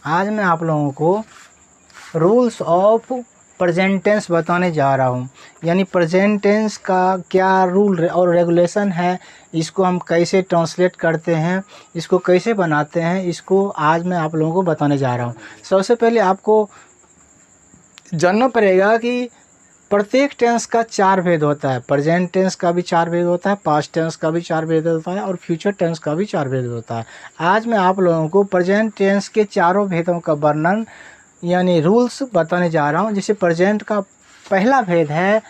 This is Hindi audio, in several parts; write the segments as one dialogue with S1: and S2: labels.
S1: आज मैं आप लोगों को रूल्स ऑफ प्रेजेंट टेंस बताने जा रहा हूँ। यानी प्रेजेंट टेंस का क्या रूल और रेगुलेशन है, इसको हम कैसे ट्रांसलेट करते हैं, इसको कैसे बनाते हैं, इसको आज मैं आप लोगों को बताने जा रहा हूँ। सबसे पहले आपको जानना पड़ेगा कि प्रत्येक टेंस का 4 भेद होता है। प्रेजेंट टेंस का भी 4 भेद होता है, पास्ट टेंस का भी 4 भेद होता है और फ्यूचर टेंस का भी 4 भेद होता है। आज मैं आप लोगों को प्रेजेंट टेंस के चारों भेदों का वर्णन यानी रूल्स बताने जा रहा हूं। जैसे प्रेजेंट का पहला भेद है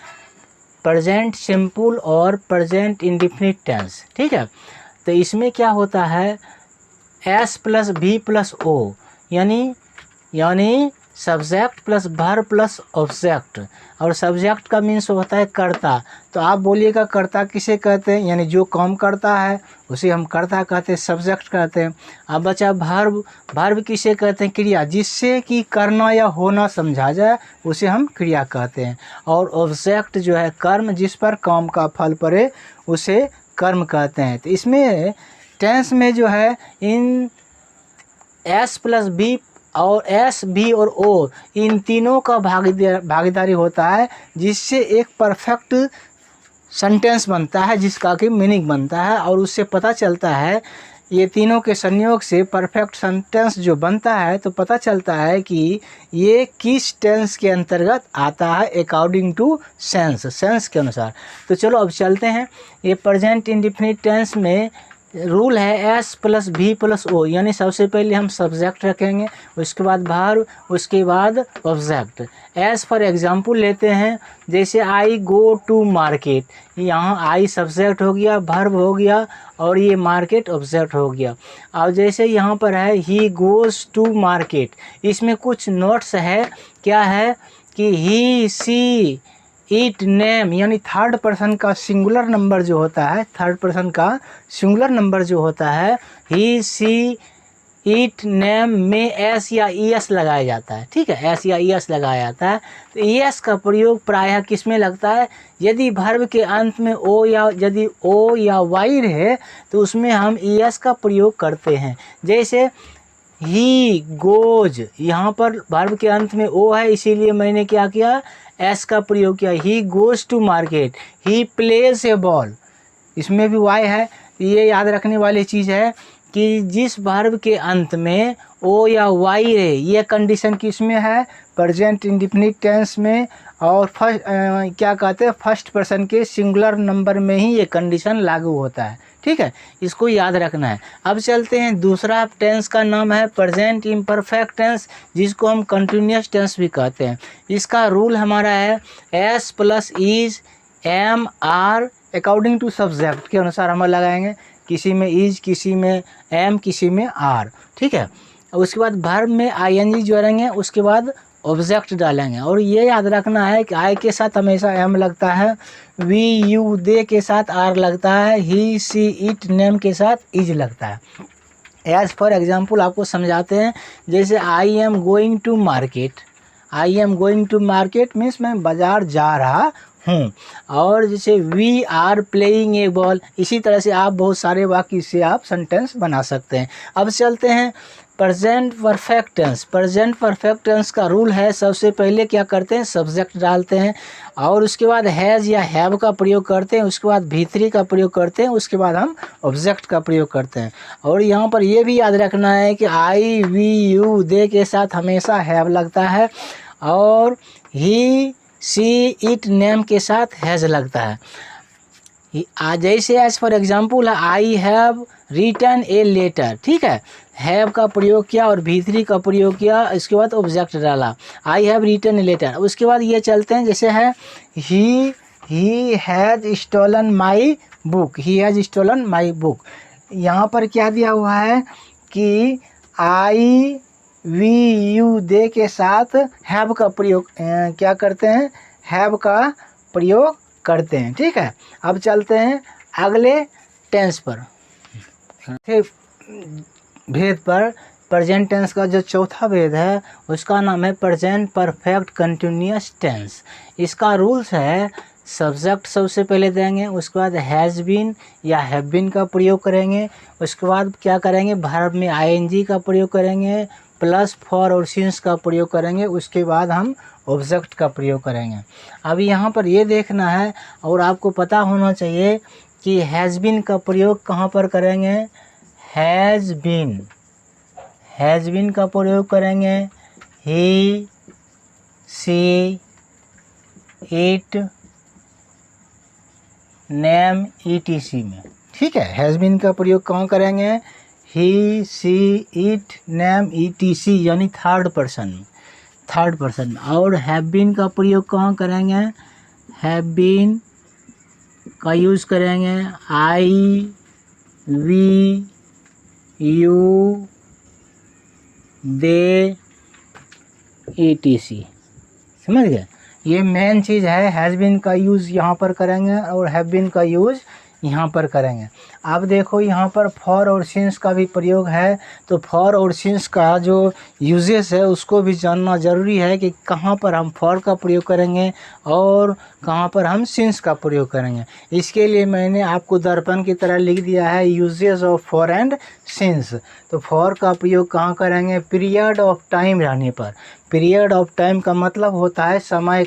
S1: प्रेजेंट सिंपल और प्रेजेंट इंडेफिनिट टेंस। ठीक है, तो इसमें क्या होता है, एस प्लस भी प्लस ओ यानी subject plus verb plus object. और सब्जेक्ट का मीन्स होता है कर्ता। तो आप बोलिएगा कर्ता किसे कहते हैं, यानी जो काम करता है उसे हम कर्ता कहते हैं, सब्जेक्ट कहते हैं। अब बचा वर्ब किसे कहते हैं, क्रिया, जिससे कि करना या होना समझा जाए उसे हम क्रिया कहते हैं। और ऑब्जेक्ट जो है कर्म, जिस पर काम का फल पड़े उसे कर्म कहते हैं। तो इसमें टेंस में जो है इन एस प्लस बी और एस बी और ओ इन तीनों का भागीदारी होता है, जिससे एक परफेक्ट सेंटेंस बनता है, जिसका कि मीनिंग बनता है। और उससे पता चलता है, ये तीनों के संयोग से परफेक्ट सेंटेंस जो बनता है, तो पता चलता है कि ये किस टेंस के अंतर्गत आता है अकॉर्डिंग टू सेंस के अनुसार। तो चलो अब चलते हैं। ये प्रेजेंट इंडेफिनिट टेंस में रूल है एस प्लस भी प्लस ओ, यानी सबसे पहले हम सब्जेक्ट रखेंगे, उसके बाद वर्ब, उसके बाद ऑब्जेक्ट। एस फॉर एग्जांपल लेते हैं, जैसे आई गो टू मार्केट, यहाँ आई सब्जेक्ट हो गया, वर्ब हो गया और ये मार्केट ऑब्जेक्ट हो गया। और जैसे यहाँ पर है ही गोज़ टू मार्केट, इसमें कुछ नोट्स है, क्या है कि ही सी इट नेम, यानी थर्ड पर्सन का सिंगुलर नंबर जो होता है, थर्ड पर्सन का सिंगुलर नंबर जो होता है, ही सी इट नेम में एस या ई एस लगाया जाता है। ठीक है, एस या ई एस लगाया जाता है। तो ई एस का प्रयोग प्रायः किस में लगता है, यदि वर्ब के अंत में ओ या वाई रहे तो उसमें हम ई एस का प्रयोग करते हैं। जैसे ही गोज, यहाँ पर वर्ब के अंत में ओ है, इसीलिए मैंने क्या किया, एस का प्रयोग किया। He goes to market, he plays a ball, इसमें भी वाई है। ये याद रखने वाली चीज़ है कि जिस वर्ब के अंत में ओ या वाई रहे, ये कंडीशन किस में है, प्रेजेंट इंडेफिनिट टेंस में। और क्या कहते हैं, फर्स्ट पर्सन के सिंगुलर नंबर में ही ये कंडीशन लागू होता है। ठीक है, इसको याद रखना है। अब चलते हैं, दूसरा टेंस का नाम है प्रेजेंट इम्परफेक्ट टेंस, जिसको हम कंटिन्यूअस टेंस भी कहते हैं। इसका रूल हमारा है S plus is am are according to subject के अनुसार हम लगाएंगे, किसी में इज, किसी में एम, किसी में आर। ठीक है, उसके बाद वर्ब में आई एन जी जोड़ेंगे, उसके बाद ऑब्जेक्ट डालेंगे। और ये याद रखना है कि आई के साथ हमेशा एम लगता है, वी यू दे के साथ आर लगता है, ही सी इट नेम के साथ इज लगता है। एज फॉर एग्जांपल आपको समझाते हैं, जैसे I am going to market, I am going to market means मैं बाज़ार जा रहा हूँ। और जैसे we are playing a ball, इसी तरह से आप बहुत सारे वाक्य से आप सेंटेंस बना सकते हैं। अब चलते हैं present perfect tense. Present perfect tense का रूल है, सबसे पहले क्या करते हैं, सब्जेक्ट डालते हैं और उसके बाद हैज़ या हैव का प्रयोग करते हैं, उसके बाद भी3 का प्रयोग करते हैं, उसके बाद हम ऑब्जेक्ट का प्रयोग करते हैं। और यहाँ पर ये भी याद रखना है कि आई वी यू दे के साथ हमेशा हैव लगता है और ही सी इट नेम के साथ हैज़ लगता है। जैसे एज फॉर एग्जाम्पल है, I have written a letter. ठीक है, हैव का प्रयोग किया और भी3 का प्रयोग किया, इसके बाद ऑब्जेक्ट डाला, I have written a letter. उसके बाद ये चलते हैं, जैसे है he has stolen my book, he has stolen my book. यहाँ पर क्या दिया हुआ है कि आई वी यू दे के साथ हैव का प्रयोग क्या करते हैं, हैव का प्रयोग करते हैं। ठीक है, अब चलते हैं अगले टेंस पर, भेद पर। प्रेजेंट टेंस का जो चौथा भेद है उसका नाम है प्रेजेंट परफेक्ट कंटिन्यूअस टेंस। इसका रूल्स है सब्जेक्ट सबसे पहले देंगे, उसके बाद हैज़ बीन या हैव बीन का प्रयोग करेंगे, उसके बाद क्या करेंगे, वर्ब में आईएनजी का प्रयोग करेंगे, प्लस फॉर और सिंस का प्रयोग करेंगे, उसके बाद हम ऑब्जेक्ट का प्रयोग करेंगे। अभी यहाँ पर ये देखना है और आपको पता होना चाहिए कि हैज़ बीन का प्रयोग कहाँ पर करेंगे। हैज़ बीन का प्रयोग करेंगे ही, सी, इट, नेम, ईटीसी में। ठीक है, हैज़ बीन का प्रयोग कहाँ करेंगे, ही, सी, इट, नेम, ईटीसी यानी थर्ड पर्सन में। और हैव बीन का प्रयोग कहाँ करेंगे, हैव बीन का यूज़ करेंगे आई, वी, यू, दे, ईटीसी। समझ गए, ये मेन चीज़ है। हैज़ बीन का यूज़ यहाँ पर करेंगे और हैव बीन का यूज़ यहाँ पर करेंगे। अब देखो यहाँ पर फॉर और सिंस का भी प्रयोग है, तो फॉर और सिंस का जो यूजेस है उसको भी जानना ज़रूरी है कि कहाँ पर हम फॉर का प्रयोग करेंगे और कहाँ पर हम सिंस का प्रयोग करेंगे। इसके लिए मैंने आपको दर्पण की तरह लिख दिया है uses of for and since. तो फॉर का प्रयोग कहाँ करेंगे, पीरियड ऑफ टाइम रहने पर। पीरियड ऑफ टाइम का मतलब होता है समय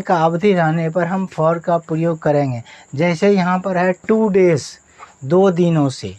S1: का अवधि रहने पर हम फॉर का प्रयोग करेंगे। जैसे यहाँ पर है 2 डेज, 2 दिनों से।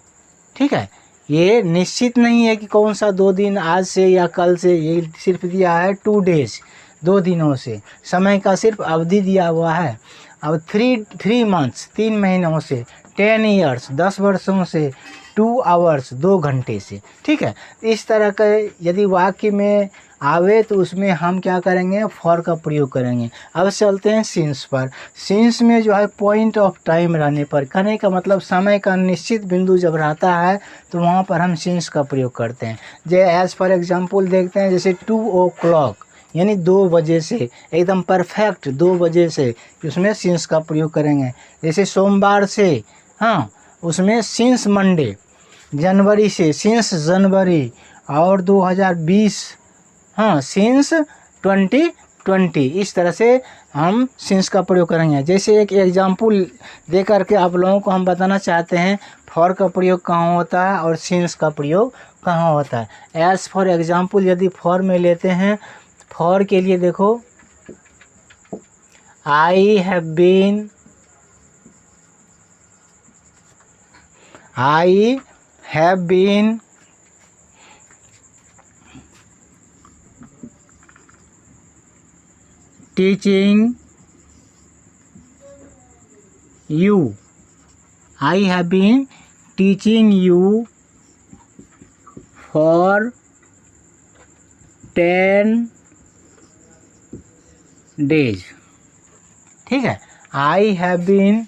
S1: ठीक है, ये निश्चित नहीं है कि कौन सा 2 दिन, आज से या कल से, ये सिर्फ दिया है 2 डेज, 2 दिनों से, समय का सिर्फ अवधि दिया हुआ है। अब 3 मंथ्स, 3 महीनों से, 10 ईयर्स, 10 वर्षों से, 2 आवर्स, 2 घंटे से। ठीक है, इस तरह का यदि वाक्य में आवे तो उसमें हम क्या करेंगे, फॉर का प्रयोग करेंगे। अब चलते हैं सिंस पर। सिंस में जो है पॉइंट ऑफ टाइम रहने पर, कहने का मतलब समय का निश्चित बिंदु जब रहता है तो वहाँ पर हम सिंस का प्रयोग करते हैं। एज फॉर एग्जांपल देखते हैं, जैसे 2 o'clock यानी 2 बजे से, एकदम परफेक्ट 2 बजे से, उसमें सिंस का प्रयोग करेंगे। जैसे सोमवार से, हाँ, उसमें सिंस मंडे। जनवरी से, सिंस जनवरी। और 2020, हाँ, सिंस 2020। इस तरह से हम सिंस का प्रयोग करेंगे। जैसे एक एग्जाम्पल दे करके आप लोगों को हम बताना चाहते हैं फॉर का प्रयोग कहाँ होता है और सिंस का प्रयोग कहाँ होता है। एज फॉर एग्जाम्पल यदि फॉर में लेते हैं, फॉर के लिए देखो, I have been teaching you. I have been teaching you for 10 days. ठीक है, I have been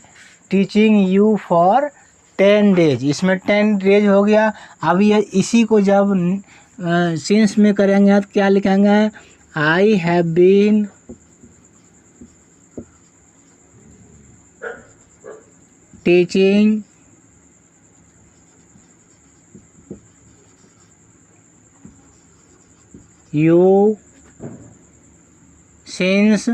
S1: teaching you for 10 days। इसमें 10 डेज हो गया। अब ये इसी को जब सिंस में करेंगे तो क्या लिखेंगे, I have been teaching you since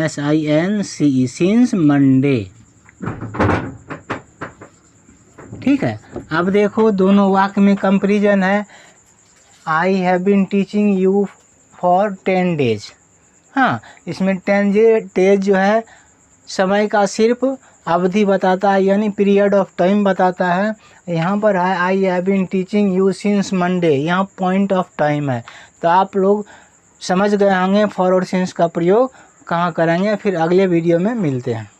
S1: SINCE, since Monday। ठीक है, अब देखो दोनों वाक्य में कंपैरिजन है। I have been teaching you for 10 days. हाँ, इसमें 10 डेज जो है समय का सिर्फ अवधि बताता है, यानी पीरियड ऑफ टाइम बताता है। यहाँ पर है I have been teaching you since Monday, यहाँ पॉइंट ऑफ टाइम है। तो आप लोग समझ गए होंगे फॉर और सिंस का प्रयोग कहाँ करेंगे। फिर अगले वीडियो में मिलते हैं।